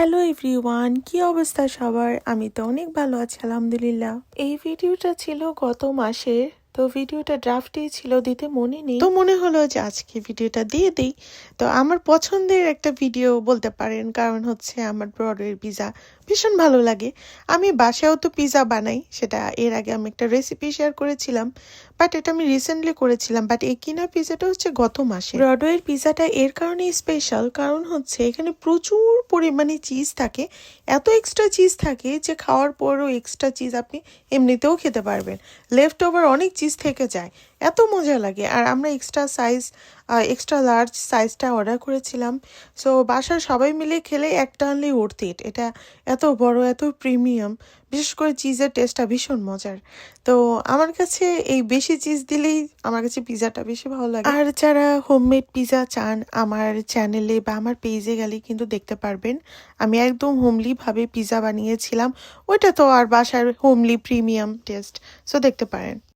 Hello everyone, কি অবস্থা সবার? আমি তো অনেক ভালো আছি আলহামদুলিল্লাহ। এই ভিডিওটা ছিল গত মাসের, তো ভিডিওটা ড্রাফটেই ছিল, দিতে মনে নেই, তো মনে হলো যে আজকে ভিডিওটা দিয়ে দিই। তো আমার পছন্দের একটা ভিডিও বলতে পারেন, কারণ হচ্ছে আমার ব্রডওয়ের পিৎজা ভীষণ ভালো লাগে। আমি বাসায়ও তো পিৎজা বানাই, সেটা এর আগে আমি একটা রেসিপি শেয়ার করেছিলাম, বাট এটা আমি রিসেন্টলি করেছিলাম। বাট এই কিনা পিৎজাটা হচ্ছে গত মাসে। ব্রডওয়ের পিৎজাটা এর কারণেই স্পেশাল, কারণ হচ্ছে এখানে প্রচুর পরিমাণে চিজ থাকে। এত এক্সট্রা চিজ থাকে যে খাওয়ার পরও এক্সট্রা চিজ আপনি এমনিতেও খেতে পারবেন। লেফট ওভার অনেক চিজ থেকে যায়, এত মজা লাগে। আর আমরা এক্সট্রা লার্জ সাইজটা অর্ডার করেছিলাম। সো বাসার সবাই মিলে খেলে একটা আনলেই ওর্থ ইট। এটা এত বড়, এত প্রিমিয়াম, বিশেষ করে চিজের টেস্টটা ভীষণ মজার। তো আমার কাছে এই বেশি চিজ দিলেই আমার কাছে পিৎজাটা বেশি ভালো লাগে। আর যারা হোমমেড পিৎজা চান, আমার চ্যানেলে বা আমার পেজে গেলে কিন্তু দেখতে পারবেন আমি একদম হোমলি ভাবে পিৎজা বানিয়েছিলাম। ওইটা তো আর বাসার হোমলি প্রিমিয়াম টেস্ট, সো দেখতে পারেন।